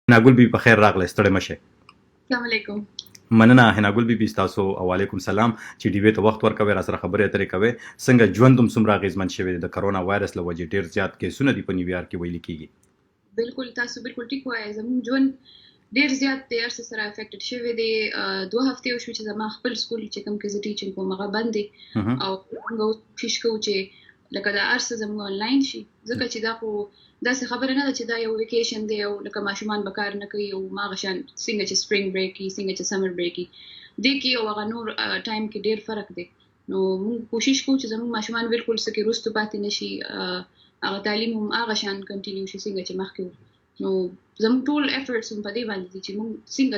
حناګل بي په خیر راغلی، ستړی مشه. السلام علیکم. مننه حناګل بي تاسو او علیکم سلام چې ډیوه ته وخت ورکوي، را سره خبرې اترې کوي. څنګه ژوند هم څومره اغېزمن شوی د کرونا وایرس له وجې ډېر زیات کیسونه دي په نیویارک کې ویل کېږي. بالکل تاسو بالکل ټیک وایي، زموږ ژوند ډېر زیات د هر څه سره افیکټډ شوی دی. 2 هفتې وشو چې زما خپل سکول چې کوم کې زه ټیچینګ کوم هغه بند دی او موږ کوشش کوو چې لکه دا هر څه زموږ آنلاین شي، ځکه چې دا خو داسې خبره نه ده چې دا یو ویکیشن دی او لکه ماشومان به کار نه کوي او ماغه شان څنګه چې سپرینګ بریک وي، څنګه چې سمر بریک وي، دې کې او هغه نور ټایم کې ډېر فرق دی. نو موږ کوشش کوو چې زموږ ماشومان بالکل څه کې وروسته پاتې نه شي، هغه تعلیم هم هغه شان کنټینیو شي څنګه چې مخکې وو. نو زموږ ټول ایفرټس هم په دې باندې دي چې موږ څنګه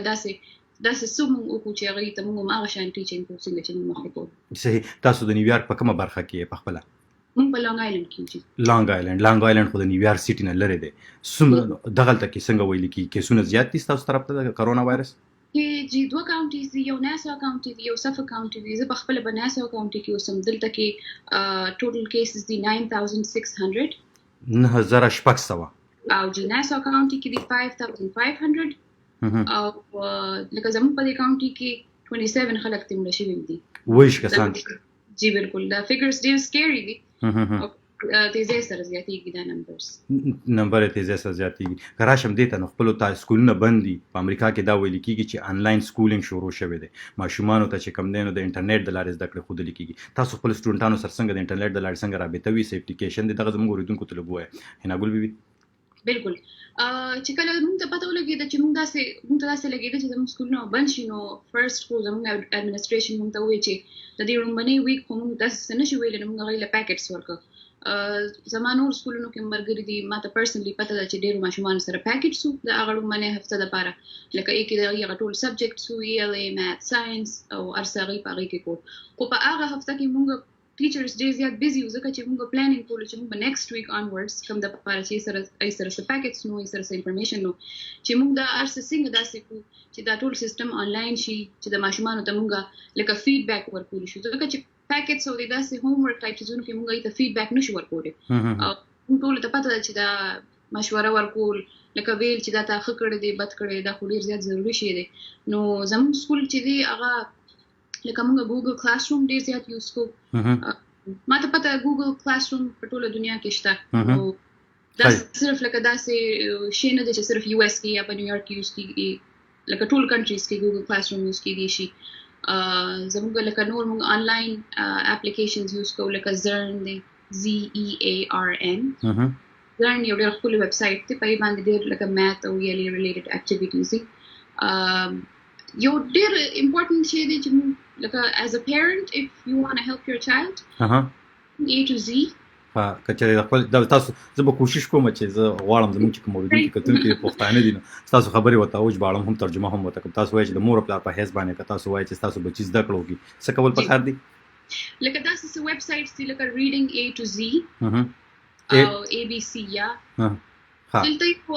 داسې څه موږ وکړو چې هغوی ته موږ هم هغه شان ټیچینګ کوو څنګه چې موږ مخکې کوو. صحیح. تاسو د نیویارک په کومه برخه کې یې پخپله؟ موږ په لانګ آیلند کې یو. لانګ آیلند خو د نیویارک سیټي نه لرې دی. څومره دغلته کې څنګه ویل کېږي کیسونه زیات دي ستاسو طرف ته د کرونا وایرس؟ چې 2 کاونټیز دي، یو ناسا کاونټي دی، یو سفک کاونټي دی. زه په خپله په ناسا کاونټي کې اوسم. دلته کې ټوټل کیسز دي 9600 9600 او چې ناسا کاونټي کې دي 5500 او لکه زموږ په دې کاونټي کې 27 خلک تې مړه شوي دي. ویش کسان؟ جی بالکل. دا فګرز ډېر سکیری دي او تیزی سره زیاتېږي دا نمبر یې تیزی سره زیاتېږي. که راشم دې ته نو خپلو ته سکولونه بند دي. په امریکا کې دا ویل کېږي چې آنلاین سکولینګ شروع شوی دی. ماشومانو ته چې کوم دی نو د انټرنیټ د لارې زده کړې ښودل کېږي. تاسو خپل سټوډنټانو سره څنګه د انټرنیټ د لارې څنګه رابطه وي؟ څه اپلیکیشن دی دغه زموږ اورېدونکو ته لږ ووایه. حناګل بیبي. بالکل. چې کله موږ ته پته ولګېده چې موږ ته داسې لګېده چې زموږ سکولونه بند شي، نو فرسټ خو زموږ اډمنسټریشن موږ ته وویل چې د دې لومړنۍ ویک خو موږ داسې څه نشو ویلی، نو موږ هغوی له پیکټس ورکړه. زما نور سکولونو کې ملګري دي، ما ته پرسنلي پته ده چې ډېرو ماشومانو سره پیکټس وو د هغه لومړنۍ هفته دپاره، لکه ای کې د هغې هغه ټول سبجیکټس وو، ELA، میث، ساینس او هر څه هغوی په هغې کې کول. خو په هغه هفته کې موږ ټیچرز ډېر زیات بیزي وو، ځکه چې موږ پلانینګ کولو چې موږ به نیکسټ ویک آنورډز کوم دپاره چې ای سره څه پیکټس نو، ای سره څه انفرمیشن نو، چې موږ دا هر څه څنګه داسې کړو چې دا ټول سیسټم آنلاین شي چې د ماشومانو ته موږ لکه فیډبیک ورکولی شو، ځکه چې پیکټس او د داسې هوم ورک ټایپ چیزونو کې موږ هغوی ته فیډبیک نشو ورکولی. او موږ ټولو ته پته ده چې دا مشوره ورکول لکه ویل چې دا تا ښه کړی دی بد کړی دی، دا خو ډېر زیات ضروري شی دی. نو زموږ سکول چې دی هغه لکه موږ ګوګل کلاس روم ډېر زیات یوز کوو. ما ته پته ګوګل کلاس روم په ټوله دنیا کې شته. نو دا صرف لکه داسې شی نه دی چې صرف US کې یا په نیویارک کې یوز کېږي، لکه ټول کنټریز کې ګوګل کلاس روم یوز کېدی شي. زموږ لکه نور موږ آنلاین اپلیکیشنز یوز کوو، لکه زرن دی، ZEARN. زرن یو ډېر ښکلی ویب سایټ دی، په یې باندې ډېر لکه میث او ELA ریلیټډ اکټیویټیز دي. یو ډېر امپورټنټ شی دی چې موږ لکه as a parent if you want to help your child A to Z. کچېرې خپل تاسو زه به کوشش کوم چې زه غواړم زموږ چې کوم اورېدونکي کتونکي پښتانه دي نو ستاسو خبرې ورته وژباړم، هم ترجمه هم ورته کوم. تاسو وایئ چې د مور او پلار په حیث باندې که تاسو وایئ چې ستاسو بچي زده کړه وکړي، څه کول پکار دي؟ لکه داسې څه ویب سایټس دي لکه reading A to Z او ABC یا دلته یو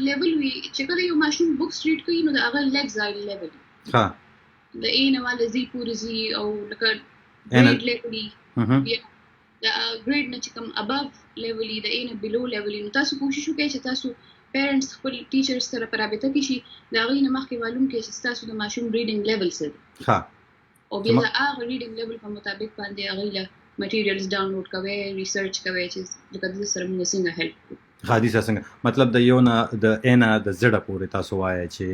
لیول وي چې کله یو ماشوم بکس ریډ کوي نو د هغه لیګز لیول د A نه والا Z پورې ځي، او لکه ګریډ لیول یا د ګریډ نه چې کوم اباف لیول د A نه بلو لیول. نو تاسو کوشش وکړئ چې تاسو پیرنټس خپل ټیچرز سره په رابطه کې شي، د هغوی نه مخکې معلوم کړئ چې ستاسو د ماشوم ریډینګ لیول څه دی، او بیا د هغه ریډینګ لیول په مطابق باندې هغوی له مټیریلز ډاونلوډ کوئ، ریسرچ کوئ چې لکه د سره موږ څنګه هیلپ کړو. حدیث څنګه مطلب د یو نه د A نه د Z پورې تاسو وایئ چې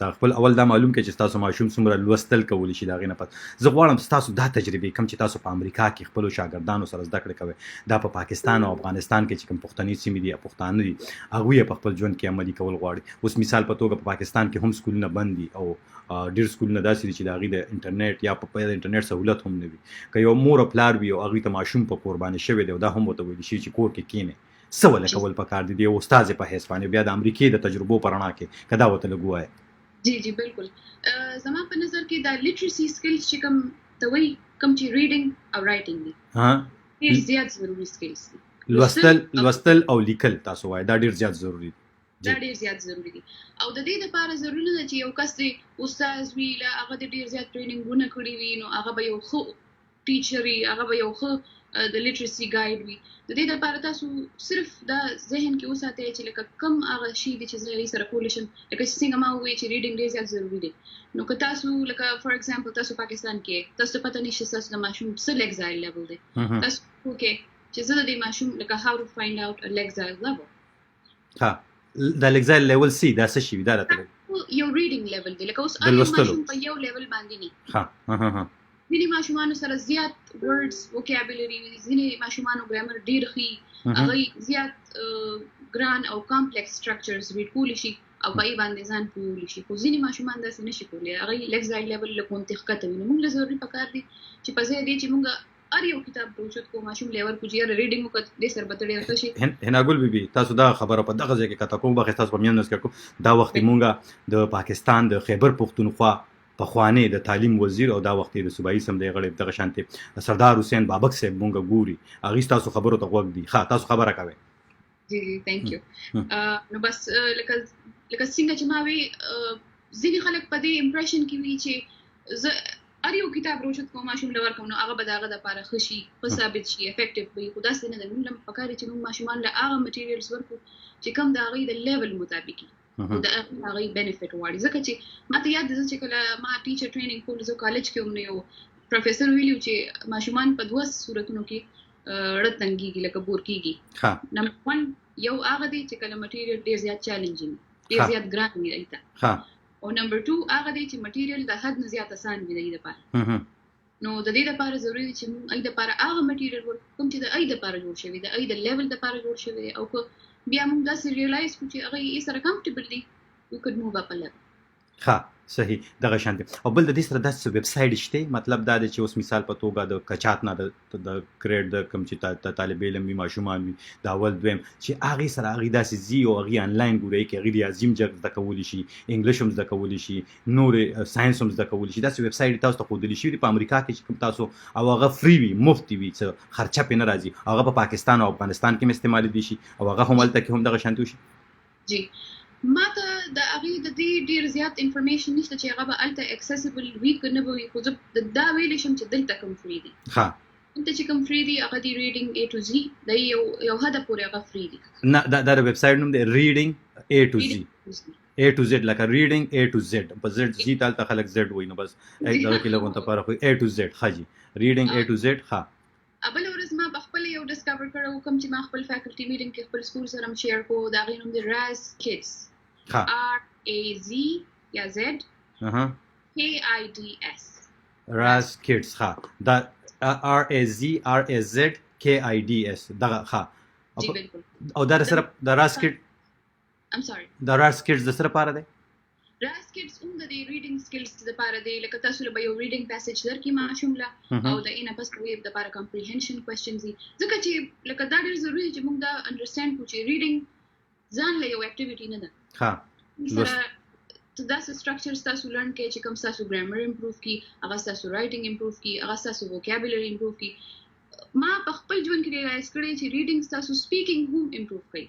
دا خپل اول دا معلوم کړئ چې تاسو ماشوم څومره لوستل کولی شي. د هغې نه پس زه غواړم ستاسو دا تجربې کوم چې تاسو په امریکا کې خپلو شاګردانو سره زده کړې کوئ، دا په پاکستان او افغانستان کې چې کوم پښتني سیمې دي یا پښتانه دي هغوی یې په خپل ژوند کې عملي کول غواړي. اوس مثال په توګه په پاکستان کې هم سکولونه بند دي او ډېر سکولونه داسې دي چې د هغوی د انټرنیټ یا په د انټرنیټ سهولت هم نه وي. که یو مور او پلار وي او هغوی ته ماشوم په قرباني شوی دی او دا هم ورته ویل شي چې کور کې کښېنئ، څه وله کول پکار دي د یو استاذې په حیث باندې، بیا د امریکې د تجربو په رڼا کې که دا ورته لږ ووایه؟ جی بالکل. زما په نظر کې دا لیټرسي سکلز چې کوم ته وایي، کوم چې ریډینګ او رایټینګ دي، ډېر زیات ضروري سکلز دي. لوستل او لیکل تاسو وایي دا ډېر زیات ضروري دي. دا ډېر زیات ضروري دي، او د دې لپاره ضروري نه ده چې یو کس دی استاذ وي، هغه د ډېر زیات ټریننګونه کړي وي، نو هغه به یو ښه ټیچر وي، هغه به یو ښه د لیټرسي ګایډ وي. د دې لپاره تاسو صرف دا ذهن کې وساتئ چې لکه کم هغه شی دي چې زه یې سره کولی شم. لکه څنګه ما وویل چې ریډینګ ډېر زیات ضروري دی. نو که تاسو لکه فار ایگزامپل تاسو پاکستان کې تاسو ته پته نشته تاسو د ماشوم څه لیګزایل لیول دی، تاسو وکړئ چې زه د دې ماشوم لکه هاو ټو فایند اوټ ا لیګزایل لیول. ها د لیګزایل لیول سی دا څه شي دا راته یو ریډینګ لیول دی، لکه اوس هر ماشوم په یو لیول باندې نه. ها ځینې ماشومانو سره زیات ورډز ووکیبولري، ځینې ماشومانو ګرامر ډېر ښي، هغوی زیات ګران او کامپلیکس سټرکچرز ریډ کولی شي او په یې باندې ځان پوهولی شي. خو ځینې ماشومان داسې نه شي کولی، هغوی لیګزایل لیول له کوم ښکته وي. نو موږ له ضروري پکار دي چې په ځای دې چې موږ هر یو کتاب پروچت کو ماشوم لیور کو چې ریډینګ وکړ دې سر بتړې راته شي. حناګل بیبي تاسو دا خبره په دغه ځای کې کته کوم بخښ تاسو په میان نس کړو. دا وخت مونږه د پاکستان د خیبر پختونخوا پخوانی د تعلیم وزیر او دا وخت د صوبایي سمندري غړي دغه شانتي سردار حسین بابک صاحب مونږه ګوري هغه تاسو خبرو ته وګ دي. ها تاسو خبره کوي. جی ثانک یو. نو بس لکه څنګه چې ما وی ځینې خلک په دې امپریشن کې وی چې زه هر یو کتاب روشت کوم ماشوم لور کوم نو هغه به دغه د لپاره خشي خو ثابت شي افیکټیو وي. خو داسې نه ده. موږ لم پکاره چې موږ ماشومان له هغه مټیریلز ورکو چې کوم د هغوی د لیول مطابق وي، د هغوی بینیفټ غواړي. ځکه چې ماته یاد ده چې کله ما ټیچر ټریننګ کول زه کالج کې هم نه یو پروفیسر ویلو چې ماشومان په دوه صورتونو کې ړه تنګېږي لکه بور کېږي. نمبر 1 یو هغه دی چې کله مټیریل ډېر زیات چیلنجینګ ډېر زیات ګران وي هغوی ته، او نمبر 2 هغه دی چې مټیریل د حد نه زیات اسان وي د هغوی لپاره. نو د دې لپاره ضروري دی چې موږ هغوی لپاره هغه مټیریل ورکړو کوم چې د هغوی لپاره جوړ شوی دی، د هغوی د لیول لپاره جوړ شوی دی. او که بیا موږ داسې ریلایز کړو چې هغوی یې سره کمفرټیبل دي we could move up a level. ها صحیح دغه شانتي. او بل د دې سره داسې ویب سایټ شته مطلب دا دی چې اوس مثال په توګه د کچات نه د کریډ د کم چې طالب علم وي ماشومان وي دا اول دویم چې هغه سره هغه داسې زی او هغه انلاین ګوري کې هغه ریاضیم جګ د کولی شي، انګلیش هم د کولی شي، نور ساينس هم د کولی شي. داسې ویب سایټ تاسو ته خودلی شي په امریکا کې چې کوم تاسو او هغه فری وي مفت وي څه خرچه پې نه راځي. هغه په پاکستان او افغانستان کې استعمال دي شي او هغه هم ولته کې هم دغه شانتي شي. جی ما ته د هغې د دې ډېر زیات انفارمیشن نشته چې هغه به هلته اکسیسیبل وي که نه به وي. خو زه دا ویلی شم چې دلته کوم فری دي، دلته چې کوم فری دي هغه دی ریډینګ A to Z د یو حده پورې هغه فری دي. نه دا د ویب سایټ نوم دی ریډینګ A to Z A to Z لکه ریډینګ A to Z په Z Z تالته خلک Z وایي نو بس دغه کې لګون ته پاره خو A to Z خاجي ریډینګ A to Z. ها بل ورځ ما په خپل یو ډسکور کړو کوم چې ما خپل فیکلټي میټینګ کې خپل سکول سره شیر کو دا غي نوم دی راز کډز RAZ یا Z KIDS راز کډز. ها دا RAZ KIDS دغه ها او دا سره د راز کډ د راز کډز د سره پاره دی. راز کډز هم د ریډینګ سکلز لپاره دی. لکه تاسو له یو ریډینګ پیسج درکې ماشوم له او د اینا پس ویب د لپاره کمپریهنشن کوېسچنز دي. ځکه چې لکه دا ډېر ضروري چې موږ دا انډرسټاند کړو چې ریډینګ ځان له یو اکټیویټي نه ده. سره داسې سټرکچرز تاسو لرن کړئ چې کوم ستاسو ګرامر امپروف کړي، هغه ستاسو رایټینګ امپروف کړي، هغه ستاسو ووکیبولري امپروف کړي. ما په خپل ژوند کې ریلایز کړی چې ریډینګ ستاسو سپیکینګ هم امپروف کوي.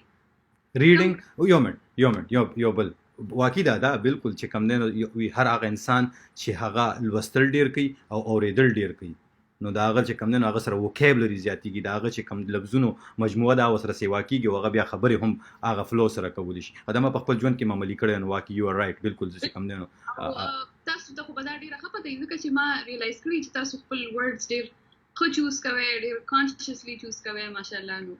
ریډینګ یو بل واقعي دا بالکل چې کم نه هر هغه انسان چې هغه لوستل ډیر کوي او اوریدل ډیر کوي نو دا هغه چې کم نه هغه سره ووکیبولري زیاتېږي، دا هغه چې کم لفظونو مجموعه دا وسره سیوا کېږي او هغه بیا خبرې هم هغه فلو سره کولی شي. دا ما په خپل ژوند کې معمولي کړی نو واقعي یو رایټ بالکل چې کم نه تاسو ته خو به دا ډېره ښه پته وي ځکه چې ما ریلایز کړي چې تاسو خپل ورډز ډېر ښه چوز کوئ، ډېر کانشسلی چوز کوئ ماشاءالله. نو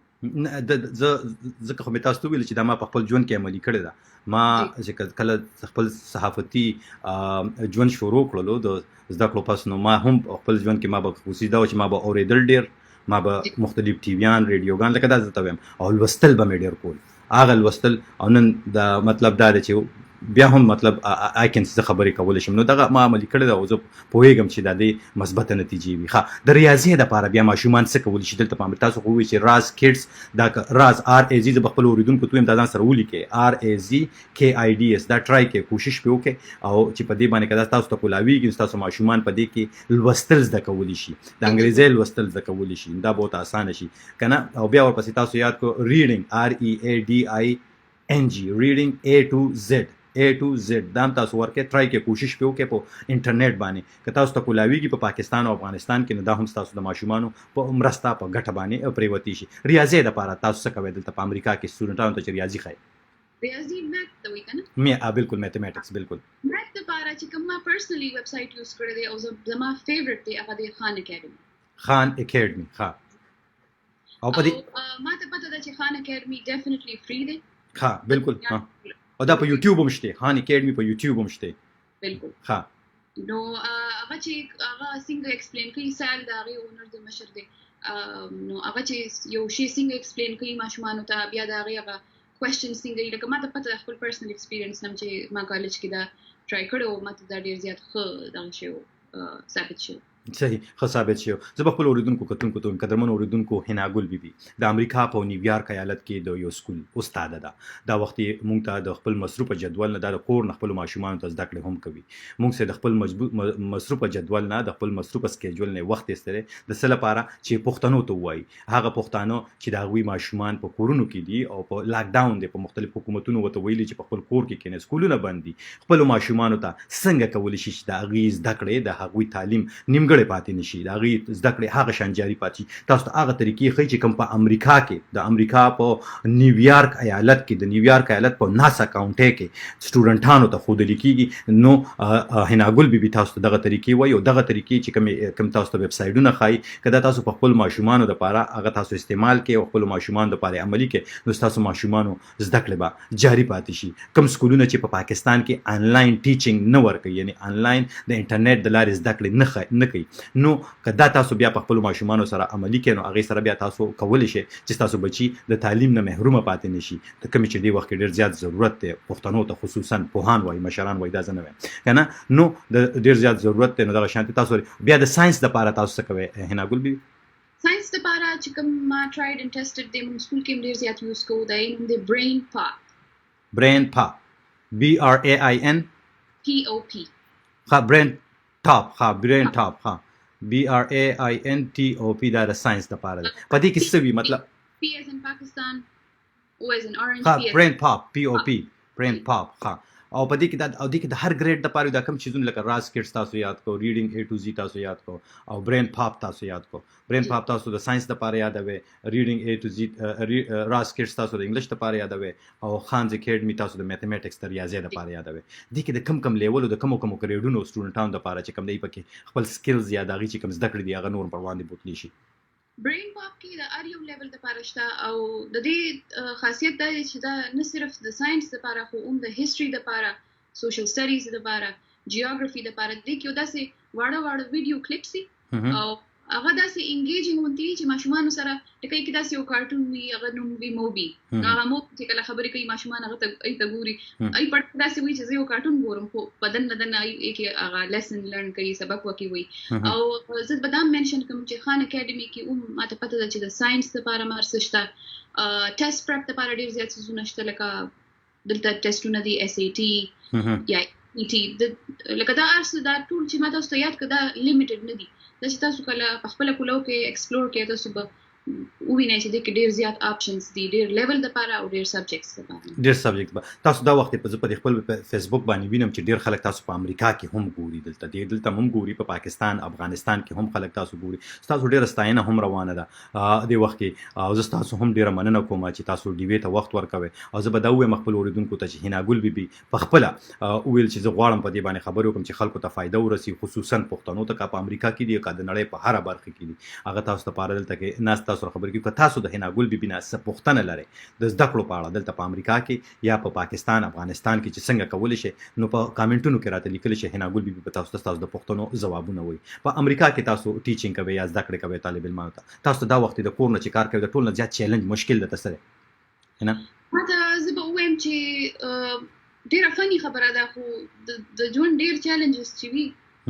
ځکه خو مې تاسو ته ویل چې دا ما په خپل ژوند کې عملي کړې ده. ما چې کله خپل صحافتي ژوند شروع کړلو د زده کړو پس نو ما هم خپل ژوند کې ما به خصوصي دا و چې ما به اورېدل ډېر، ما به مختلف ټیویان ریډیوګان لکه دا زه ته وایم او لوستل به مې ډېر کول. هغه لوستل او نن دا مطلب دا دی چې بیا هم مطلب آی کین څه خبرې کولی شم نو دغه ما عملي کړی ده او زه پوهېږم چې دا د مثبته نتیجې وي. ښه د ریاضي دپاره بیا ماشومان څه کولی شي دلته په تاسو خو ووایي چې راز کډز دا راز RAZ زه به خپل اورېدونکو ته وایم دا ځان سره ولیکئ RAZ KIDS دا ټرای کړئ کوشش پې وکړئ او چې په دې باندې که دا تاسو ته کولاویږي ستاسو ماشومان په دې کې لوستل زده کولی شي، د انګریزۍ لوستل زده کولی شي، دا بہت اسانه شي که نه. او بیا ورپسې تاسو یاد کړو ریډینګ READING ریډینګ A to Z A to Z دام تاسو ورکه ټرای کې کوشش پیو کې په انټرنیټ باندې که تاسو ته کولاویږي په پاکستان او افغانستان کې نو دا هم تاسو د ماشومانو په مرسته په ګټه باندې پریوتی شي ریاضي د لپاره تاسو څه کوي دلته په امریکا کې سټوډنټانو ته ریاضي خای ریاضي میث ته وایي کنه مې بالکل میتھمیټکس بالکل میث د لپاره چې کوم ما پرسنلی ویب سټ یوز کړی دی او زما فیورټ دی هغه دی خان اکیډمي ها او په دې ما ته پته ده چې خان اکیډمي ډیفینیټلی فری دی ها بالکل ها او دا په یوټیوب هم شته خان اکیډمي په یوټیوب هم شته بالکل ها نو هغه چې هغه څنګه ایکسپلین کوي سال دا غي اونر د مشر دی نو هغه چې یو شی څنګه ایکسپلین کوي ماشومانو ته بیا دا غي هغه کوېسچن څنګه لکه ما ته پته خپل پرسنل ایکسپیرینس نم چې ما کالج کې دا ټرای کړو ما ته دا ډیر زیات ښه دغه شی ثابت شو صحیح ښه ثابت شو زه به خپل اوریدونکو کتونکو ته قدرمن اوریدونکو حناګل بیبي د امریکا په نیویارک ایالت کې د یو سکول استاذه ده دا وخت مونږ ته د خپل مصروفه جدول نه د کور نه خپل ماشومان ته زده کړې هم کوي مونږ سره د خپل مصروفه جدول نه د خپل مصروفه سکیجول نه وخت استره د سل لپاره چې پښتنو ته وایي هغه پښتانه چې دا غوي ماشومان په کورونو کې دي او په لاک ډاون دي په مختلف حکومتونو وته ویلي چې په خپل کور کې کېنه سکولونه بند دي خپل ماشومان ته څنګه کولای شي چې دا غي زده کړې د هغوی تعلیم نیمګړی پاتې نشي دا غي زده کړې هغه شان جاري پاتې تاسو ته هغه طریقې خي چې کوم په امریکا کې د امریکا په نیویارک ایالت کې د نیویارک ایالت په ناسا کاونټي کې سټوډنټانو ته خود لیکيږي نو حناګل بیبي تاسو ته دغه طریقې وایي او دغه طریقې چې کوم تاسو ته ویب سایټونه خای کدا تاسو په خپل ماشومانو لپاره هغه تاسو استعمال کې او خپل ماشومان لپاره عملی کې نو تاسو ماشومانو زده کړې به جاري پاتې شي کوم سکولونه چې په پاکستان کې انلاین ټیچینګ نه ورکوي یعنی انلاین د انټرنیټ د لارې زده کړې نه کوي نو کدا تاسو بیا په خپل ماشومانو سره عملی کینو هغه سره بیا تاسو کولای شئ چې تاسو بچي د تعلیم نه محروم پاتې نشي د کوم چې دی وخت ډیر زیات ضرورت دی پښتنو ته خصوصا پوهان وای مشران وای دا زنه وای کنه نو د ډیر زیات ضرورت دی نو دغه شانتي تاسو بیا د ساينس لپاره تاسو څه کوي حناګل بي ساينس لپاره چې کوم ما ټرایډ اینڈ ټیسټډ دی موږ سکول کې ډیر زیات یوز کوو دا نوم دی برین پاپ BRAIN POP ها برین ټاپ ها برین ټاپ ها BRAINTOP دا د ساينس لپاره دی په دې کې څه وی مطلب P as in Pakistan O as in orange ها برین پاپ POP برین پاپ ها او په دې کې د هر ګریډ لپاره دا کوم چیزونه لکه راز کټس تاسو یاد کو ریډینګ A to Z تاسو یاد کو او برین پاپ تاسو یاد کو برین پاپ تاسو د ساينس لپاره یاد وي ریډینګ A to Z راز کټس تاسو د انګلیش لپاره یاد وي او خانز اکیډمي تاسو د میتھمیټکس تر ریاضي لپاره یاد وي دې کې د کم لیول د کم ګریډونو سټوډنټانو لپاره چې کم دی پکې خپل سکلز یاد اغي چې کم زده کړی دی هغه نور پر وړاندې بوتلی شي برین پاپ کې د ار یو لیول لپاره شته او د دې خاصیت دا چې دا نه صرف د ساينس لپاره خو هم د هیستوري لپاره سوشل سټډیز لپاره جیوګرافي لپاره د کې داسې واړه ویډیو کلیپس او هغه داسې انګیجینګ ونتي چې ماشومان سره لکه کې داسې یو کارټون وي هغه نوم وي موبي هغه مو چې کله خبرې کوي ماشومان هغه ته ای ته ګوري ای پټ داسې وي چې یو کارټون ګورم خو بدن ای کې هغه لیسن لرن کوي سبق وکي وي او زه به دا منشن کوم چې خان اکیډمي کې ماته پته ده چې د ساينس لپاره مرسته ټیسټ پرپ لپاره ډیر زیات څه نشته لکه دلته ټیسټونه دي SAT یا ET لکه دا ارس دا ټول چې ما تاسو ته یاد کړه لیمیټډ نه دي دا چې تاسو کله په خپل کولو کې ایکسپلور کې تاسو به وینئ چې د کې ډیر زیات آپشنز دي ډیر لیول لپاره او ډیر سبجیکټس لپاره ډیر سبجیکټ تاسو دا وخت په خپل فیسبوک باندې وینم چې ډیر خلک تاسو په امریکا کې هم ګوري دلته هم ګوري په پاکستان افغانستان کې هم خلک تاسو ګوري تاسو ډیر ستاینه هم روانه ده د وخت کې او زه تاسو هم ډیر مننه کوم چې تاسو ډیوه ته وخت ورکوي او زه به دا وایم خپل اوریدونکو ته چې حناګل بیبي په خپل ویل چې زه غواړم په دې باندې خبرو کوم چې خلکو ته فائدہ ورسي خصوصا پښتنو ته په امریکا کې دی کا د نړۍ په هر برخه کې دي هغه تاسو ته پاره دلته کې ناس تاسو خبر کې تاسو د حناګل بیبي نه څه پوښتنه لري د زده کړو په اړه دلته په امریکا کې یا په پاکستان افغانستان کې چې څنګه کولای شي نو په کامنټونو کې راته لیکل شي حناګل بیبي په تاسو د پوښتنو ځوابونه وي په امریکا کې تاسو ټیچینګ کوي یا زده کړې کوي طالب علمانو ته تاسو دا وخت د کور نه چې کار کوي د ټول نه زیات چیلنج مشکل ده تاسو نه ماته زه به وایم چې ډیره فني خبره ده خو د ژوند ډیر چیلنجز چې وي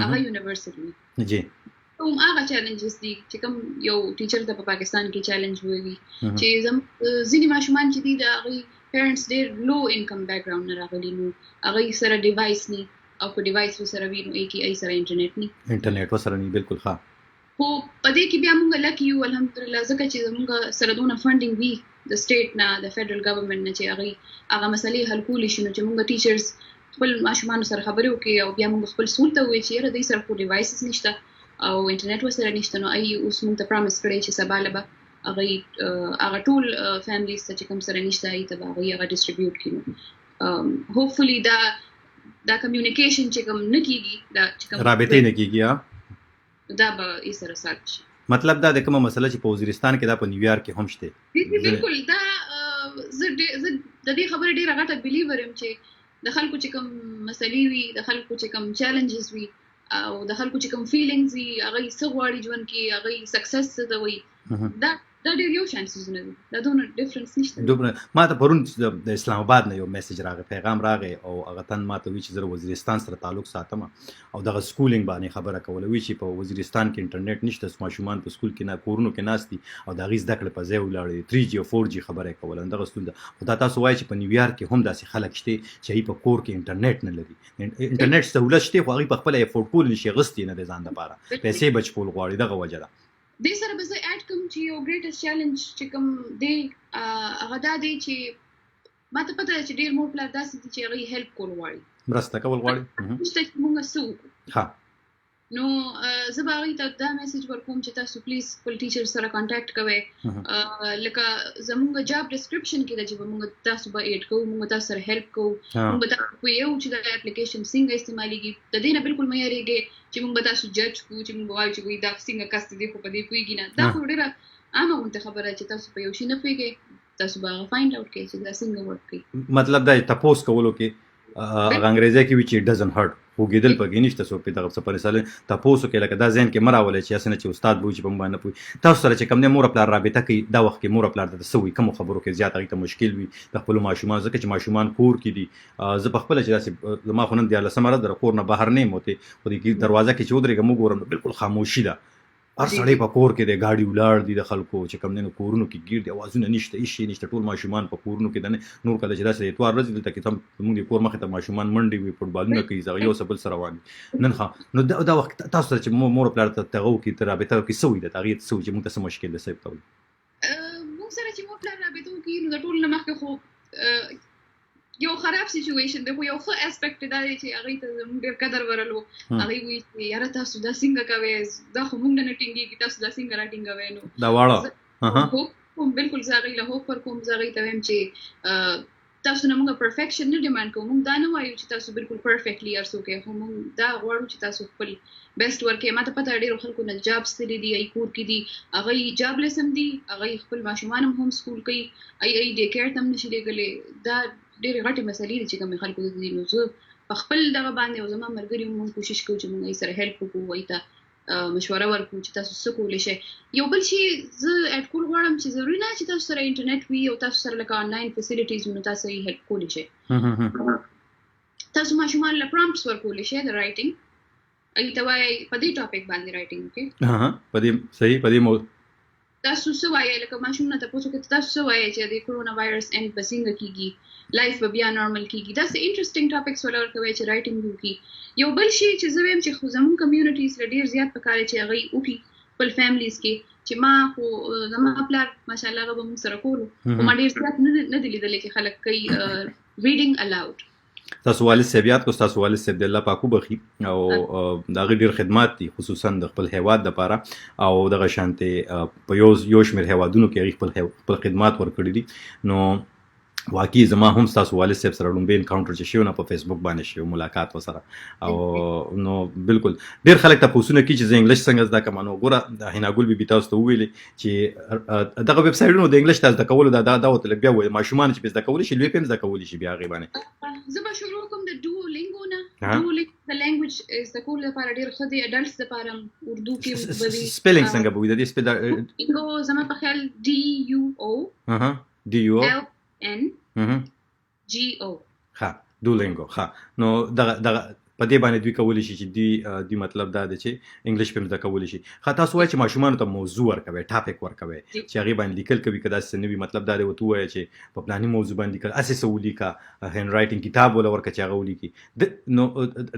هغه یونیورسيټي جی کوم هغه چیلنجز دي چې کوم یو ټیچر ته په پاکستان کې چیلنج وي چې ځینې ماشومان چې دي د هغه پیرنټس ډېر لو انکم بیک ګراوند نه راغلي نو هغه سره ډیوایس نه او په ډیوایس سره وی نو ای سره انټرنیټ وسره نه بالکل ښه خو په دې کې بیا موږ لکه یو الحمدلله ځکه چې موږ سره دونه فنډینګ وي د سټیټ نه د فدرال ګورنمنت نه چې هغه مسلې حل کولی شي نو چې موږ ټیچرز خپل ماشومانو سره خبرې وکړي او بیا موږ خپل سکول ته ووایو چې یاره دوی سره خو ډیوایسز نشته او انټرنیټ ورسره نشته، نو اوس موږ ته پرامیس کړی چې سبا له به هغه ټول فیملیز ته چې کوم سره نشته هغې ته به هغوی هغه ډسټریبیوټ کړي. هوپفلي دا کمیونیکیشن چې کوم نه کېږي، دا چې کوم رابطې نه کېږي، دا به یې سره سات شي. مطلب دا د کومه مسله چې په وزیرستان کې دا په نیویارک کې هم شته. بالکل دا زه د دې خبرې ډېره غټه بلیور یم چې د خلکو چې کوم مسلې وي، د خلکو چې کوم چیلنجز وي او د خلکو چې کوم فیلینګز وي، هغوی څه غواړي ژوند کې، هغوی سکسس څه ته وایي، دا ډېر یو شان څیزونه دي، دا دونه ډفرنس نشته. ما ته پرون د اسلام آباد نه یو میسج راغی، پیغام راغی او هغه تن ما ته وی چې زه وزیرستان سره تعلق ساتم او دغه سکولینګ باندې خبره کوله، وی چې په وزیرستان کې انټرنیټ نشته، ماشومان په سکول کې نه کورونو کې ناست دي او د هغې زده کړې په ځای ولاړې 3G او 4G خبره یې کوله، دغه ستونزه. خو دا تاسو وایي چې په نیویارک کې هم داسې خلک شته چې هغوی په کور کې انټرنیټ نه لري، انټرنیټ سهولت شته خو هغوی په خپله افورډ کول نشي، اغوستی نه دی ځان دپاره، پیسې بچ کول غواړي، دغه وجه ده. دې سره به زه اډ کوم چې یو ګریټسټ چیلنج چې کوم دی هغه دا دی چې ما ته پته ده چې ډېر مور پلار داسې دي چې هغوی هیلپ کول غواړي، مرسته کول غواړي، نشته چې موږ څه وکړو. نو زه به هغوی ته دا میسج ورکوم چې تاسو پلیز خپل ټیچر سره کانټیکټ کوئ، لکه زموږ جاب ډسکرپشن کې ده چې موږ تاسو به ایډ کوو، موږ تاسو سره هیلپ کوو، موږ به تاسو پوهیو چې دا اپلیکیشن څنګه استعمالیږي، د دې نه بالکل مه یېرېږئ چې موږ به تاسو جج کوو، چې موږ به وایو چې وایي دا څنګه کس دی خو په دې پوهېږي نه. دا خو ډېره عامه غونته خبره چې تاسو په یو شي نه پوهېږئ، تاسو به هغه فایند آوټ کړئ چې دا څنګه ورک کوي. مطلب دا تپوس کولو کې هغه انګریزي کې وي چې ډزنټ هرټ، خوږېدل پکې نشته، څوک پې دغه څه په مثال تپوس وکړي، لکه دا ذهن کې مه راولئ چې هسې نه چې استاد به وي چې په موږ باندې نه پوهېږي. تاسو سره چې کوم دی مور پلار رابطه کوي، دا وخت کې مور پلار ته څه وایي، کومو خبرو کې زیات هغوی ته مشکل وي د خپلو ماشومانو، ځکه چې ماشومان کور کې دي. زه په خپله چې داسې زما خو نن 14مه ورځ ده، کور نه بهر نه یم وتې، خو د دروازه کې چې ودرېږم وګورم بالکل خاموشي ده، هر سړی په کور کې دی، ګاډي ولاړ دي د خلکو چې کوم دی نو کورونو کې ګیر دي، اوازونه نشته، هېڅ شی نشته، ټول ماشومان په کورونو کې ده. نور کله چې داسې د اتوار ورځې دلته کې زموږ د کور مخې ته ماشومان منډې وي، فوټبالونه کوي، هغه یو څه بل سره روان دي. نن نو دا وخت تاسو سره چې مور پلار ته دغه وکړي، ته رابطه وکړي، څه وایي د هغې څه وایي چې موږ ته څه مشکل دی، څه کوي؟ موږ سره چې مور پلار رابطه وکړي نو د ټول نه مخکې خو یو خراب سچویشن دی، خو یو ښه اسپیکټ دا دی چې هغوی ته زموږ ډېر قدر ورلو. هغوی وایي چې یاره تاسو دا څنګه کوئ، دا خو موږ نه ټینګېږي، تاسو دا څنګه را ټینګوئ. نو دا واړه بالکل زه هغوی له هوپ ورکوم، زه هغوی ته وایم چې تاسو نه موږ پرفیکشن نه ډیمانډ کوو، موږ دا نه وایو چې تاسو بالکل پرفیکټلی هر څه کوئ، خو موږ دا غواړو چې تاسو خپل بیسټ ورکوئ. ما ته پته ده ډېرو خلکو نه جابس تللي دي، ای کور کې دي، هغوی جابلیس هم دي، هغوی خپل ماشومان هم هوم سکول کوي، ای ډے کیر ته هم نشي لېږلی. دا ډېرې غټې مسلې دي چې کومې خلکو ته دي. نو زه په خپل دغه باندې او زما ملګري هم موږ کوشش کوو چې موږ یې سره هیلپ وکړو، هغوی ته مشوره ورکړو چې تاسو څه کولی شئ. یو بل شي زه اډ کول غواړم چې ضروري نه چې تاسو سره انټرنیټ وي او تاسو سره لکه آنلاین فیسیلیټیز وي نو تاسو یې هیلپ کولی شئ. تاسو ماشومانو له پرامپټس ورکولی شئ د رایټینګ، هغوی ته وایئ په دې ټاپک باندې رایټینګ وکړئ، په دې صحیح په دې تاسو څه وایئ، لکه ماشوم نه تپوس وکړئ تاسو څه وایئ چې د کرونا وایرس اینډ به څنګه کېږي، لایف به بیا نارمل کېږي، داسې انټرسټینګ ټاپکس وله ورکوئ چې رایټینګ وکړي. یو بل شي چې زه وایم چې خو زموږ کمیونټیز له ډېر زیات پکار دی چې هغوی وکړي خپل فیملیز کې، چې ما خو زما پلار ماشاءالله هغه به موږ سره کولو، خو ما ډېر زیات نه دي لیدلی چې خلک کوي ریډینګ الاؤډ. تاسو والد صاحب یاد کړو، تاسو والد صاحب د الله پاک وبخي او د هغې ډېر خدمات دي خصوصا د خپل هیواد دپاره او دغه شانتې په یو شمېر هیوادونو کې هغې خپل خدمات ورکړي دي. نو واقعي زما هم ستاسو والد صاحب سره لومبی انکاونټر چې شوی نه په فیسبوک باندې شوی ملاقات ورسره، او نو بالکل ډېر خلک تپوسونه کوي چې زه انګلیش څنګه زده کړم. نو ګوره حناګل بیبي تاسو ته وویلې چې دغه ویب سایټونو د انګلیش ته زده کولو دا ورته بیا وایي ماشومان چې پې زده کولی شي لوی پې هم زده کولی شي بیا هغې باندې. زه به شروع کوم د ډوولینګو نه. ډوولینګو د لینګویج زده کولو لپاره ډېر ښه دی، اډلټس لپاره اردو کې به وي. سپیلنګ څنګه به وي د دې ډوولینګو زما په خیال DUOLNGO ها ډوولینګو ها. نو دغه په دې باندې دوی کولی شي چې دوی مطلب دا دی چې انګلیش په زده کولی شي. ښه تاسو وایئ چې ماشومانو ته موضوع ورکوئ، ټاپک ورکوئ چې هغې باندې لیکل کوي، که داسې څه نه وي مطلب دا دی ورته ووایه چې په پلاني موضوع باندې لیکل، هسې څه ولیکه، هینډ رایټینګ کتاب وله ورکړه چې هغه ولیکي، نو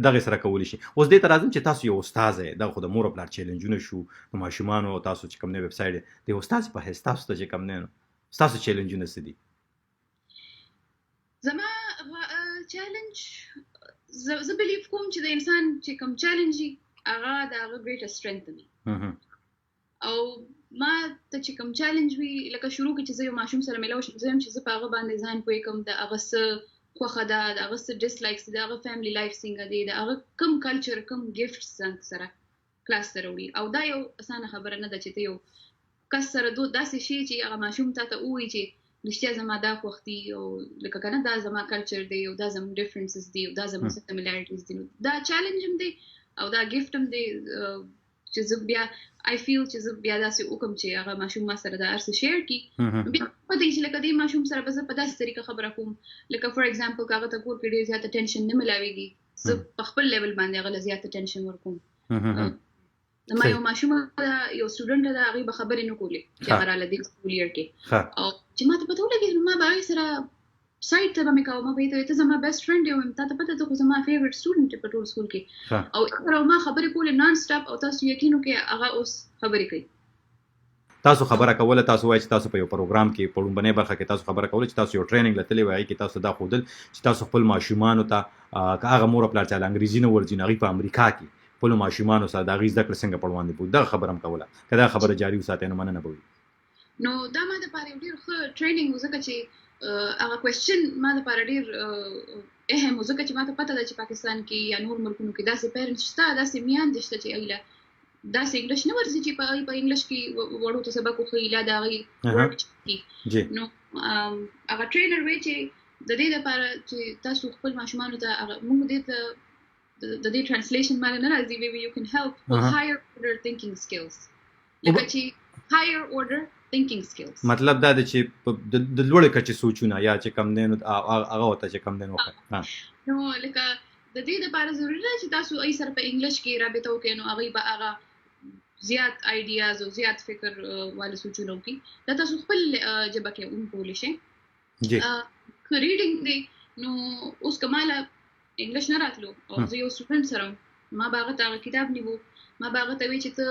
دغې سره کولی شي. اوس دې ته راځم چې تاسو یو استاذه یې، دغه خو د مور او پلار چیلنجونه شو د ماشومانو، تاسو چې کوم دی ویب سایټ د استاذ په حیث تاسو ته چې کوم دی نو ستاسو چیلنجونه څه دي؟ زما چیلنج زه بلیف کوم چې د انسان چې کوم چیلنج هغه د هغه ګریټر سترنث وي او ما ته چې کوم چیلنج وي لکه شروع کې چې زه یو ماشوم سره ملاو شم زه هم چې زه په هغه باندې ځان پوه کوم د هغه څه خوښه ده د هغه څه ډس لایکس د هغه فیملی لایف څنګه دی د هغه کوم کلچر کوم ګفټس سره کلاس سره وړي او دا یو اسانه خبره نه ده چې ته یو کس سره داسې شي چې هغه ماشوم ته ووایي چې رښتیا زما دا خوښ دي او لکه که نه دا زما کلچر دی او دا زموږ ډفرنسز دي او دا زموږ سیمیلاریټیز دي دا چیلنج هم دی او دا ګفټ هم دی چې زه بیا I feel چې زه بیا داسې وکم چې هغه ماشوم ما سره دا هر څه شیر کړي بیا پته چې لکه دې ماشوم سره به زه په داسې طریقه خبره کوم لکه فار ایگزامپل که هغه ته کور کې ډېر زیات اټینشن نه ملاویږي زه په خپل لیول باندې هغه له زیات اټینشن ورکوم ما یو ماشوم یو سټوډنټ دا هغه به خبرې نه کولې چې هغه راله دې سکول یې کې او چې ما ته پته ولګي ما به سره سایت ته مې کوم په دې ته زما بیسټ فرند یم تا ته پته ته خو زما فیوریټ سټوډنټ په ټول سکول کې او ما خبرې کولې نان سټاپ او تاسو یقین وکړئ هغه اوس خبرې کوي تاسو خبره کوله تاسو وایي چې تاسو په یو پروګرام کې په لومبنۍ برخه کې تاسو خبره کوله چې تاسو یو ټریننګ لته وایي کې تاسو دا خودل چې تاسو خپل ماشومانو ته هغه مور خپل چې انګریزي نه ورځي نه په امریکا کې خپل ماشومانو سره دا غیز د کړ څنګه پړوان دي دا خبره هم کوله کدا خبره جاری وساتي نه مننه بوي نو دا ما د پاره ډیر ښه ټریننګ وزکه چې هغه کوېسچن ما د پاره ډیر اهم وزکه چې ما ته پته ده چې پاکستان کې یا نور ملکونو کې داسې پیرنټس شته داسې میان دي چې ایله داسې انګلیش نه ورځي چې په انګلیش کې وړو ته سبق خو ایله دا غي ورک کی نو هغه ټرینر وی چې د دې لپاره چې تاسو خپل ماشومان ته موږ دې ته د دې ترانسلیشن باندې نه راځي maybe you can help with higher order thinking skills لکه چې higher order thinking skills مطلب دا دی چې د لوړې کچې سوچونه یا چې کم دین هغه وته چې کم دین وکړه نو لکه د دې لپاره ضروري ده چې تاسو ای سره په انګلیش کې رابطه وکړئ نو هغه به هغه زیات آیډیاز او زیات فکر والے سوچونه وکړي دا تاسو خپل ژبه کې وکولای شئ جی ریډینګ دی نو اوس کماله انګلیش نه راتلو او زه یو سټوډنټ سره ما باغه تا کتاب نیو ما باغه ته وی چې ته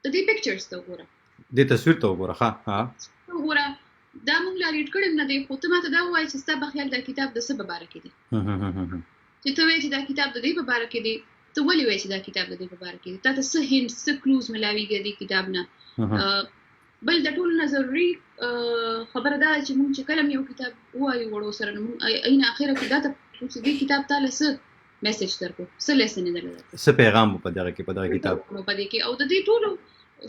د دې پکچرز ته وګوره د تصویر ته وګوره ها وګوره دا موږ لا ریډ کړم نه دی خو ته ماته دا وایي چې ستا په خیال دا کتاب د څه په اړه کې دی چې ته وایي چې دا کتاب د دې په اړه کې دی ته ولې وایي چې دا کتاب د دې په اړه کې دی تا ته څه هینټ څه کلوز ملاویږي د کتاب نه بل د ټول نظري خبره ده چې موږ چې کلم یو کتاب وایو وړو سره موږ عین اخره کې دا ته چې دې کتاب تعالی څه میسج درکو څه لیسن درلود څه پیغام په دغه کې په دغه کتاب په دې کې او د دې ټول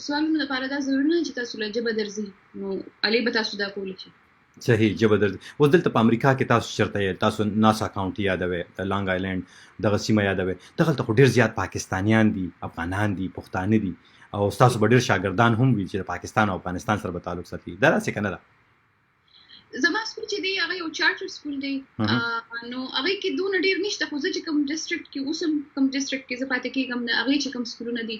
سوالونو لپاره دا ضروري نه چې تاسو له جبه درځي نو علي به تاسو دا کولی شي صحیح جبه درځي اوس دلته په امریکا کې تاسو چرته تاسو ناسا کاونټي یادوي د لانګ آیلند دغه سیمه یادوي دغه ته ډیر زیات پاکستانیان دي افغانان دي پښتانه دي او تاسو به ډیر شاګردان هم وي چې پاکستان او افغانستان سره به تعلق ساتي دا څه کنه ده زما سکول چې دی هغه یو چارټر سکول دی نو هغه کې دونه ډیر نشته خو چې کوم ډیسټریکټ کې اوسم کوم ډیسټریکټ کې زه پاتې کېږم نه هغه چې کوم سکولونه دي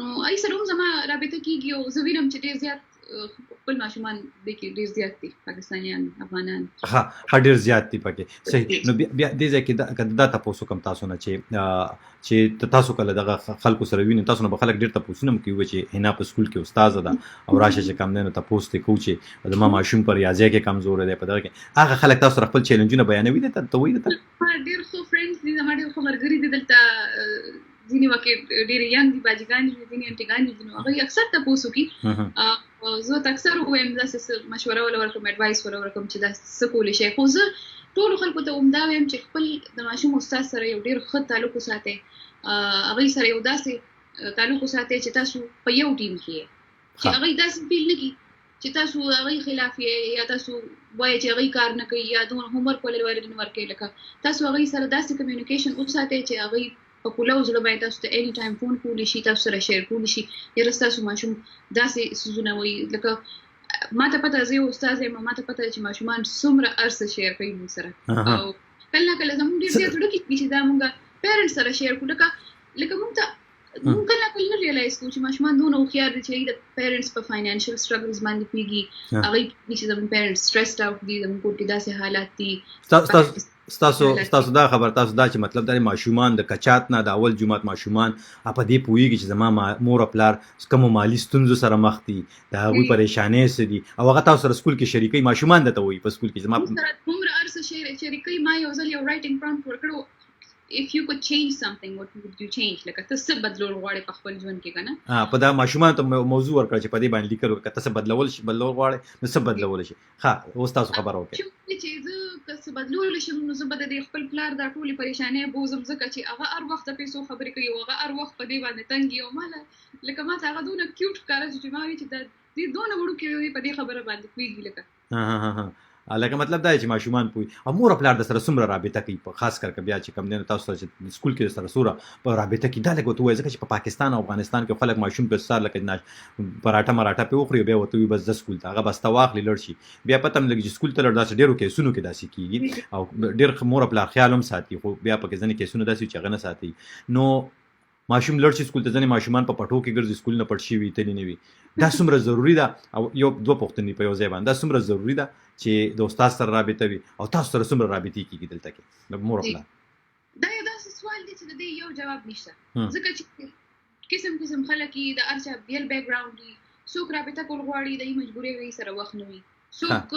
نو ای سره هم زما رابطه کېږي او زه وینم چې ډیر زیات خپل ماشومان د کې ډیر زیات دي پاکستانیان افغانان ها ډیر زیات دي پکې صحیح نو بیا دې ځکه دا تاسو کوم تاسو نه چې تاسو کله دغه خلکو سره وینئ تاسو نه خلک ډیر تاسو نه کوي چې هنا په سکول کې استاذه ده او راشه چې کم نه تاسو ته کوچي د ما ماشوم پر ریاضي کې کمزور دی په دغه کې هغه خلک تاسو خپل چیلنجونه بیانوي ته وایي ته ډیر خو فرندز دي زما ډیر خو مرګري دي دلته ځینې وکه ډېر یانګ دي باجګان دي ځینې انټګان دي نو هغه اکثر تاسو کې زه اکثر وایم دا څه مشوره ولا ورکوم اډوایس ولا ورکوم چې دا څه کولای شي خو زه ټول خلکو ته دا وایم چې خپل د ماشوم استاد سره یو ډېر ښه تعلق وساتئ هغه سره یو داسې تعلق وساتئ چې تاسو په یو ټیم کې چې هغه داسې فیل نه کی چې تاسو هغه خلاف یا تاسو وایي چې هغه کار نه کوي یا دوه هومورک ولې ورته نه ورکوي لکه تاسو هغه سره داسې کمیونیکیشن وساتئ چې هغه په کولو زړه باندې تاسو ته اني ټایم فون کولی شي تاسو سره شیر کولی شي یا تاسو ماشوم داسې سوزونه وي لکه ما ته پته زه استاد یم ما ته پته چې ماشومان څومره ارسه شیر کوي موږ سره او کله زموږ ډیر زیات وړي چې دا موږ پیرنټس سره شیر کوو لکه موږ ته موږ کله نه ریلایز کوو چې ماشومان دونه خيار دي چې د پیرنټس په فاینانشل سټرګلز باندې پیږي هغه چې زموږ پیرنټس سټریسډ اوټ دي زموږ کوټې داسې حالات دي تاسو دا خبر تاسو دا چې مطلب دا ماشومان د کچات نه د اول جمعات ماشومان په دې پوېږي چې زما مور خپل کوم مالی ستونزو سره مخ دي دا غوي پریشانې سدي او هغه تاسو سره سکول کې شریکې ماشومان دته وي په سکول کې زما عمر ارسه شریکې ما یو ځل یو رائټینګ پرومپټ ورکړو if you could change something, what would you change? لکه ته څه بدلول غواړې په خپل ژوند کې کنه په دا ماشومان ته موضوع ورکړه چې په دې باندې لیکلو که څه بدلول غواړې نو څه بدلول شي. ها اوس تاسو خبر وکړئ چې زه که څه بدلول شم نو زه به د خپل پلار دا ټولې پریشانۍ بوزم ځکه چې هغه هر وخت د پیسو خبرې کوي او هغه هر وخت په دې باندې تنګ او ماله لکه ما ته هغه دونه کیوټ ښکاره چې ما وی چې د دې دونه وړوکې په دې خبره باندې کوي لکه لکه مطلب دا چې ماشومان پوي او مور پلار د سره څومره رابطه کوي په خاص کر بیا چې کم نه تاسو چې سکول کې سره سوره په رابطه کې دا لګو ته وایي ځکه چې په پاکستان او افغانستان کې خلک ماشوم په سر لکه پراټه مراټه په خوري بیا وته بس د سکول ته هغه بس تواخلی لړ شي بیا پته ملګری چې سکول ته لړ داسې ډیرو کې سونو کې داسې کیږي او ډیر مور پلار خیال هم ساتي خو بیا په کې ځنه کې سونو داسې چې غنه ساتي نو ماشوم لړ شي سکول ته ځنه ماشومان په پټو کې ګرځي سکول نه پټ شي وي ته نه وي دا څومره ضروری ده او یو دوه پوښتنې په یو ځای باندې دا څومره ضروری ده چې د استاد سره رابطه وي او تاسو سره څومره رابطه کیږي دلته کې د مور خپل دا یو داسې سوال دی چې د دې یو جواب نشته ځکه چې قسم خلک د ارچا بیل بیک ګراوند دي څوک رابطه کول غواړي د مجبوري وي سره وخت نه وي څوک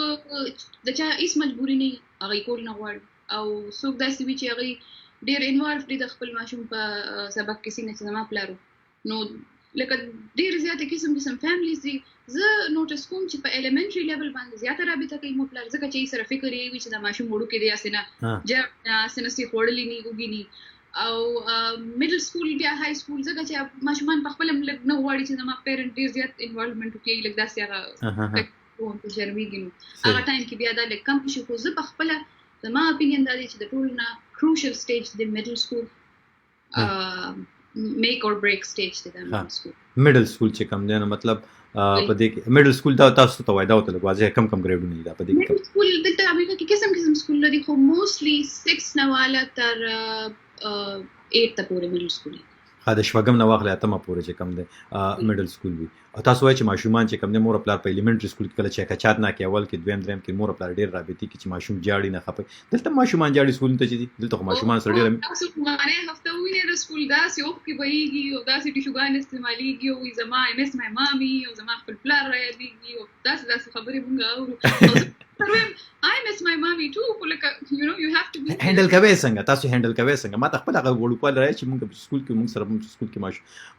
د چا هیڅ مجبوري نه هغه کول نه غواړي او څوک داسې وي چې هغه ډیر انوالو دي د خپل ماشوم په سبق کې سینه چې ما پلارو نو لکه ډیر زیاته قسم فیملیز دي زه نوټس کوم چې په ایلیمنټری لیول باندې زیاته رابطه کوي مو پلار ځکه چې سره فکر یې وي چې د ماشوم وړو کې دی اسنه سي خورلې نه وګینی او میډل سکول بیا های سکول ځکه چې ماشومان په خپل ملک نه غواړي چې د ما پیرنټ ډیر زیات انوالومنت وکړي لکه داسې هغه کوم په شرمېږي هغه ټایم کې بیا دا لکه کم شي خو زه په خپل زما اپینین دا دی چې د ټول نه crucial stage د middle school make or break stage د middle school چې کوم دی نو مطلب په دې کې middle school دا تاسو ته وای دا ته لګوازه کم ګریډونه دي دا په دې کې middle school دلته امریکا کې قسم سکول لري خو موستلی 6 نه والا تر 8 ته پورې middle school د شپږم نه واخلې اتمه پورې چې کم دی میډل سکول وي او تاسو وایئ چې ماشومان چې کم دی مور پلار په ایلیمنټری سکول کې کله چې کچات نه کې اول کې دویم دریم کې مور پلار ډېر رابطې کې چې ماشوم جاړي نه خپه دلته ماشومان جاړي سکول ته چې دلته خو ماشومان سره ډېر تاسو مانه هفته ویني د سکول داسې او کې وایي او داسې ټیشوګان استعماليږي او زما مس مای مامي او زما خپل پلار راځي او داسې خبرې مونږ اورو I miss my mommy too like you know you have to be هندل کوي څنګه ما ته خپل هغه وړوکوال راځي چې مونږ په سکول کې مونږ سره سکول کې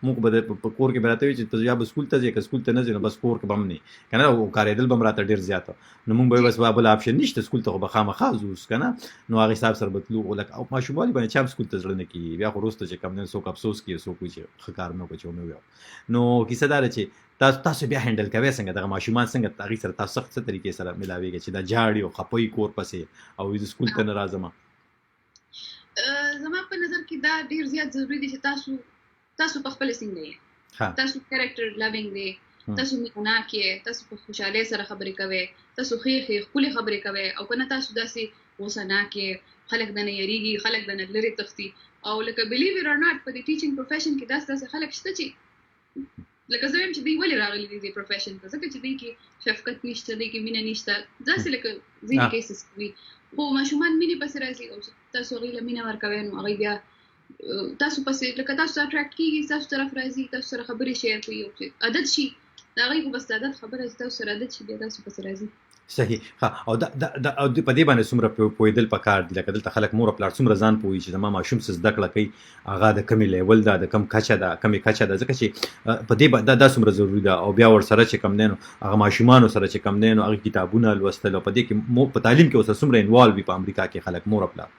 مونږ به په کور کې براته وي چې ته یا به سکول ته ځې که سکول ته نه ځې نو بس کور کې بم نه کنه او کارېدل بم راته ډیر زیات نو مونږ به بس بل اپشن نشته سکول ته به خامخا ځو کنه نو هغه حساب سره بتلو ولک او ماشومان باندې چم سکول ته ځل نه کی بیا خو روسته چې کم نه څوک افسوس کوي څوک چې خکار نه کوي نو کیسه دار چې تاسو بیا هندل کوي څنګه دغه ماشومان څنګه تغیر سره تاسو څه طریقې سره ملاويږي چې دا جاړي او خپوي کور پسې او د سکول ته ناراضه زما په نظر کې دا ډیر زیات ضروری دي چې تاسو په خپل څنګه یې تاسو کریکټر لوینګ دی تاسو مینا کې تاسو په خوشاله سره خبرې کوي تاسو خې خپل خبرې کوي او کنه تاسو داسې وسنا کې خلک دنه یریږي خلک دنه لري تختی او لکه بلیو اٹ اور ناٹ په دې ټیچینګ پروفیشن کې داسې خلک شته چې لکه زه هم چې دوی ولې راغلي دي پروفیشن ته ځکه چې دوی کې شفقت نشته دوی کې مینه نشته داسې لکه ځینې کیسز وي خو ماشومان مینې پسې راځي او تاسو هغوی له مینه ورکوئ نو هغوی بیا تاسو پسې لکه تاسو اټریکټ کېږي تاسو طرف راځي تاسو سره خبرې شیر کوي او چې عادت شي د هغوی خو بس د عادت خبره چې تاسو سره عادت شي بیا تاسو پسې راځي صحیح ها او دا په دې باندې څومره پوهېدل پکار دي لکه دلته خلک مور پلار څومره ځان پوهي چې زما ماشوم څه زده کړه کوي هغه د کمې لیول ده د کم کچه ده کمې کچه ده ځکه چې په دې دا څومره ضروري ده او بیا ورسره چې کم دی نو هغه ماشومانو سره چې کم دی نو هغه کتابونه لوستل او په دې کې په تعلیم کې اوس څومره انوالو وي په امریکا کې خلک مور پلار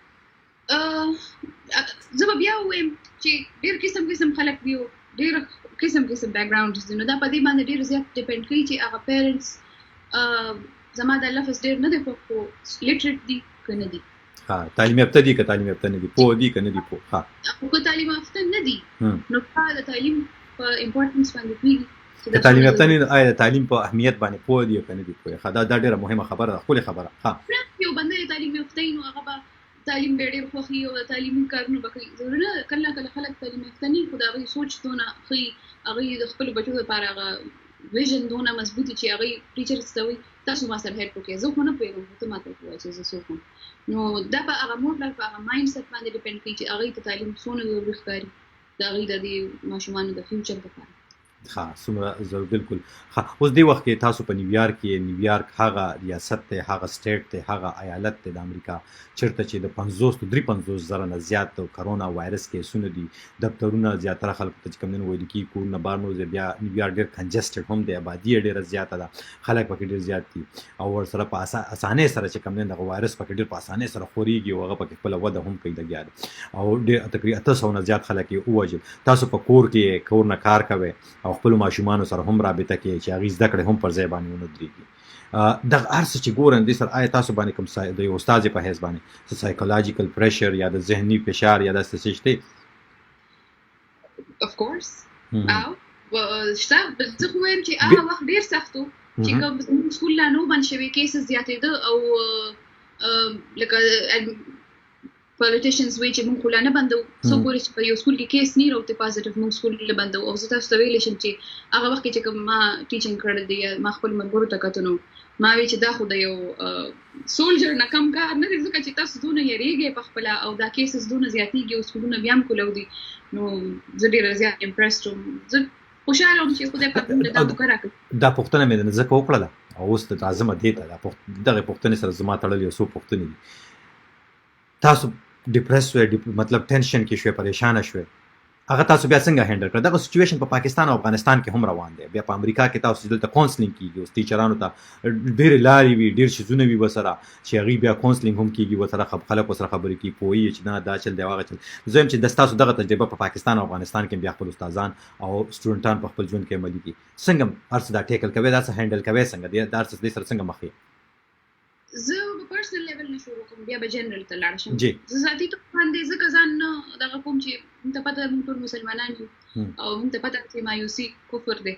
زه به بیا ووایم چې ډېر قسم خلک دي ډېر قسم بیک ګراونډز دي نو دا په دې باندې ډېر زیات ډیپینډ کوي چې هغه پیرنټس زما د لفظ ډېر نه دی خو لیټریټ دي که نه دي تعلیم یافته دي که تعلیم یافته نه دي پوه دي که نه دي پوه که تعلیم یافته نه دي نو د تعلیم په امپورټنس باندې پوهېږي که تعلیم یافته نه د تعلیم په اهمیت باندې پوه دي که نه دي پوه دا ډېره مهمه خبره ده ښکلې خبره یو بنده تعلیم یافته نو هغه به تعلیم به ډېر خوښي او د تعلیمي کارونه به کوي ضروري نه کله خلک تعلیم یافته نه خو د هغوی سوچ دونه ښي هغوی د خپلو بچو لپاره هغه ویژن دونه مضبوطي چې هغوی ټیچرس ته وایي تاسو ما سره هیلپ وکړئ زه خو نه پوهېږم ته ما ته ووایه چې زه څوک یم نو دا په هغه مور پلار په هغه مایند سیټ باندې ډیپینډ کوي چې هغوی ته تعلیم څونه ضروري ښکاري د هغوی د دې ماشومانو د فیوچر لپاره ها څومره ضرور بالکل ها اوس دی وخت کې تاسو په نیویارک کې نیویارک هغه ریاست ته هغه سټیټ ته هغه ایالت ته د امریکا چیرته چې د 53 زره نه زیات د کرونا وایرس کیسونه دي دفترونه زیاتره خلک ته کوم نه ویل کی کورونه بار نو بیا نیویارک ډیر کنجسټډ هم دی آبادی ډیره زیاته ده خلک پکې ډیر زیات دي او ور سره په اسانه سره چې کوم نه د وایرس پکې ډیر په اسانه سره خوريږي او هغه پکې خپل وده هم کوي لګیا او ډیر تقریبا 800 نه زیات خلک یې اوجل تاسو په کور کې کورونه کار کوي او خپل ماشومانو سره هم رابطه کوي چې هغه زده کړې هم پر ځای باندې ونه درېږي د ارس چې ګورن د سر آیا تاسو باندې کوم د یو استاد په حساب باندې سایکولوژیکل پریشر یا د ذهني فشار یا د څه شي of course او شته زه خو وایم چې هغه وخت ډیر سختو چې کوم سکول لا نو باندې شوي کیسز زیاتېده او لکه politicians وی چې مونږ خلانه بندو سو پورې چې په یو سکول کې کیس نه راوته پازیټیو مونږ سکول له بندو او زه تاسو ته ویل شم چې هغه وخت چې کوم ما ټیچینګ کړل دی ما خپل منګورو ته کتنو ما وی چې دا خو د یو سولجر نه کم کار نه دی ځکه چې تاسو دونه یریږئ په خپل او دا کیسز دونه زیاتېږي او سکولونه بیا هم کولو دي نو زه ډیره زیات امپرسډ وم زه خوشاله وم چې خدای پاک موږ ته دا وکړه دا پوښتنه مې نه ځکه وکړله او اوس ته لازم دی ته دغه پوښتنې سره زما تړل یو څو پوښتنې دي تاسو ډیپریس شوئ مطلب ټینشن کې شوئ پریشان شوئ هغه تاسو بیا څنګه هینډل کړ دغه سچویشن په پاکستان او افغانستان کې هم روان دی بیا په امریکا کې تاسو دلته کونسلینګ کیږي او ټیچرانو ته ډېر لاري وي ډېر شیزونه وي وسره چې هغه بیا کونسلینګ هم کیږي وسره خلک وسره خبرې کوي پوي چې نه دا چل دی واغه چل زم چې د تاسو دغه تجربه په پاکستان او افغانستان کې بیا خپل استادان او سټوډنټان په خپل ژوند کې عملي کوي څنګه ارڅ دا ټیکل کوي دا څه هینډل کوي څنګه دی دا ارڅ دې سره څنګه مخې زه په پرسنل لیول نه شروع کوم بیا به جنرال ته لاړ شم زه ذاتي ته باندې ځکه ځان دغه کوم چې موږ ته پته موږ ټول مسلمانان یو او موږ ته پته چې مایوسي کفر دی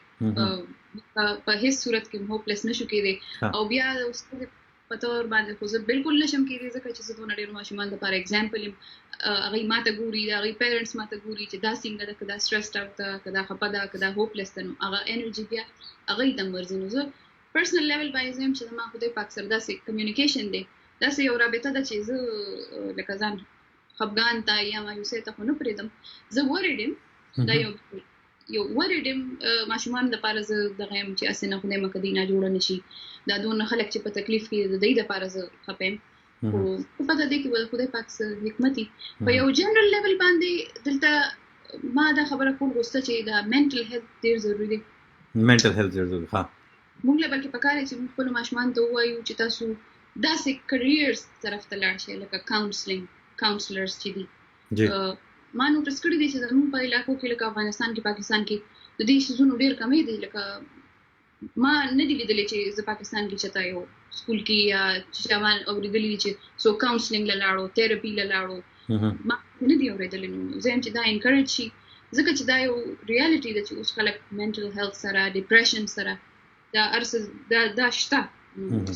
په هیڅ صورت کې هوپلس نشو کېدی او بیا استاد په تور باندې خو زه بالکل نشم کېدی ځکه چې زه دونه ډېر ماشومان دپاره اګزامپل یم هغوی ماته ګوري د هغوی پیرنټس ماته ګوري چې دا څنګه ده که دا سټرسډ آوټ ده که دا خفه ده که دا هوپلس ده نو هغه انرژي بیا هغوی ته ورځي نو زه پرسنل لیول باندې زم چې ما خدای پاک سره داسې کمیونیکیشن دی داسې یو رابطه ده چې زه لکه ځان خفګان ته یا مایوسۍ ته خو نه پرېږدم زه ورېډ یم دا یو ورېډ یم ماشومان دپاره زه دغه یم چې هسې نه خدای مه کړي ناجوړه نه شي دا دونه خلک چې په تکلیف کې د دوی دپاره زه خفه یم خو په پته دی کې خدای پاک څه حکمت په یو جنرال لیول باندې دلته ما دا خبره کول غوښته چې دا منټل هیلث ډېر ضروري دی منټل هیلث ډېر ضروري ها موږ له بلکې پکاره چې موږ خپلو ماشومانو ته ووایو چې تاسو داسې کریرز طرف ته لاړ شئ لکه کاونسلرز چې دي ما نوټس کړي دي چې زموږ په علاقو کې لکه افغانستان کې پاکستان کې د دې شیزونو ډېر کمې دي لکه ما نه دي لیدلی چې زه پاکستان کې چېرته یو سکول کې یا چې ما اورېدلي دي چې څوک کاونسلینګ له لاړو تھراپي له لاړو ما نه دي اورېدلی نو زه یم چې دا انکریج شي ځکه چې دا یو ریالټي ده چې اوس خلک منټل هیلث سره ډپریشن سره دا ارڅ دا شته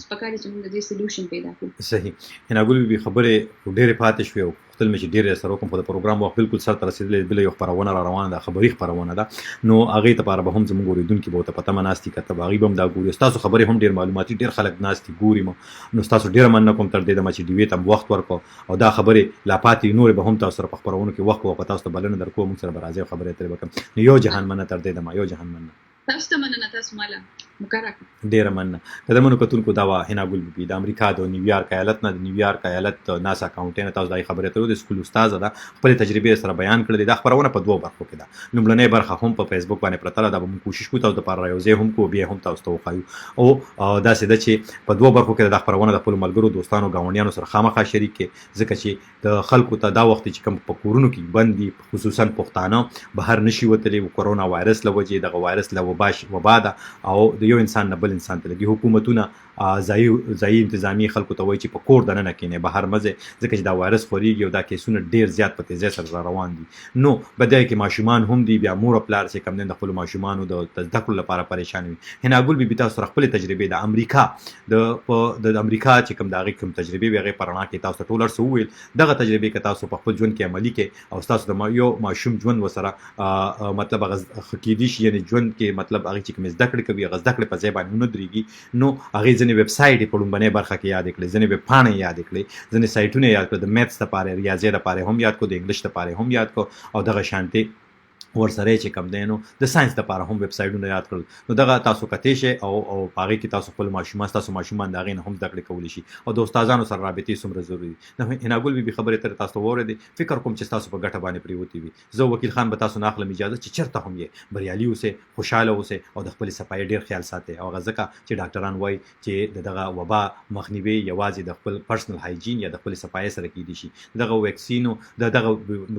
سپکاري چې موږ د دې سولوشن پیدا کړو صحیح حناګل بي خبرې ډېرې پاتې شوې او خپل مې چې ډېرې سره کوم په پروګرام وخت بالکل سره تر رسیدلې بل یو خبرونه را روانه ده خبري خبرونه ده نو هغه ته لپاره به هم زموږ اوریدونکو به ته پته مناستي کته باغي بم دا ګوري تاسو خبرې هم ډېر معلوماتي ډېر خلک ناستي ګوري نو تاسو ډېر مننه کوم تر دې چې ډیوه ته وخت ورکو او دا خبرې لا پاتې نور به هم تاسو سره په خبرونه کې وخت او تاسو ته بلنه درکو موږ سره راځي خبرې ترې وکم یو جهان مننه تر دې یو جهان مننه تاسو ته مننه تاسو مالا همکار ډېره مننه قدمونو کتونکو دا حناګل بي د امریکا د نیویارک ایالت نه د نیویارک ایالت ناسا کاونټي تاسو دای خبرې ته د سکول استاذه ده خپل تجربه سره بیان کړل دا خبرونه په دوه برخو کې ده لومړنۍ برخه هم په فیسبوک باندې پرتله دا به کوشش کوو تاسو د لپاره راوځي هم کو بیا هم تاسو ته وخایو او دا سده چې په دوه برخو کې د خبرونه د خپل ملګرو دوستانو گاونډیانو سره خامخا شریک کې ځکه چې د خلکو ته دا وخت چې کوم په کورونو کې بندي خصوصا پښتانه بهر نشي وتلی کورونا وایرس لوجه د وایرس وبا ده او د یو انسان نه بل انسان ته لګي حکومتونه ځایي انتظامی خلکو ته وایي چې په کور دننه کینې بهر مزه ځکه چې دا وایرس خوريږي او دا کیسونه ډیر زیات په تیزی سره روان دي نو بدای کې ماشومان هم دي بیا مور پلار چې کم نه خپل ماشومانو د تذکر لپاره پریشان وي حناګل بي تاسو سره خپل تجربه د امریکا د امریکا چې کم داغه کوم تجربه ویغه پرانا کې تاسو ټولر سو ویل دغه تجربه کې تاسو په خپل ژوند کې عملي کې او تاسو د یو ماشوم ژوند وسره مطلب خکېدي شي یعنی ژوند کې مطلب هغه چې کوم زده کړې کوي هغه زده کړې په ځای باندې نه درېږي نو هغه ځنې ویب سایټ په لومبنه برخه کې یاد کړئ ځنې ویب پاڼې یاد کړئ ځنې سایټونه یاد کړئ د میثز لپاره ریاضي لپاره هم یاد کړئ د انګلیش لپاره هم یاد کړئ او دغه شانتي ورسره چې کم دی نو د ساينس لپاره هم ویب سایټونه یاد کړل نو دغه تاسو کته شي او پاره کې تاسو خپل ماشومان تاسو ماشومان دا غي نه هم زده کړې کولی شي او د استادانو سره رابطې سمره ضروری دي نو حناګل به خبره تر تاسو وره دي فکر کوم چې تاسو په ګټه باندې پریوتی وي زه وکیل خان به تاسو ناخله اجازه چې چرته هم یې بریالي اوسه خوشاله اوسه او د خپل صفای ډیر خیال ساتي او غزکه چې ډاکټران وای چې دغه وبا مخنیوي یوازې د خپل پرسنل هایجین یا د خپل صفای سره کېدي شي دغه ویکسینو دغه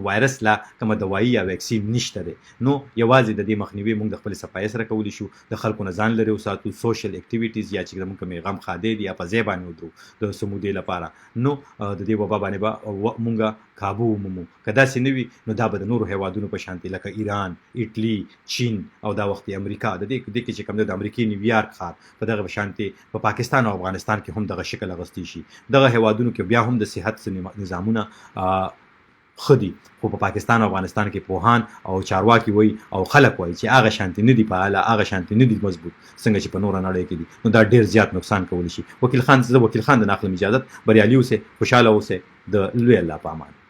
وایرس لا کومه دوايي یا ویکسین نشته دي نو یوازې د دې مخنیوي موږ د خپل صفای سره کولی شو د خلکو نه ځان لري او ساتو سوشل اکټیویټیز یا چې موږ کومه غم خاده دي یا په ځای باندې ودرو د سمودي لپاره نو د دې وبا باندې موږ کابو مومو کدا سينوي نو دا به د نورو هیوادونو په شانتي لکه ایران ایټلی چین او دا وخت امریکا د دې کې چې کوم د امریکای نیویارک ښار په دغه شانتي په پاکستان او افغانستان کې هم دغه شکل اغستی شي دغه هیوادونو کې بیا هم د صحت نظامونه خدي خو په پاکستان او افغانستان کې پوهان او چارواکي وای او خلک وای چې هغه شانتي نه دی په اعلی هغه شانتي نه دی مضبوط څنګه چې په نور نړۍ کې دي نو دا ډیر زیات نقصان کولی شي وکیل خان د ناخله اجازه بریالي اوسه خوشاله اوسه د لوی الله په امان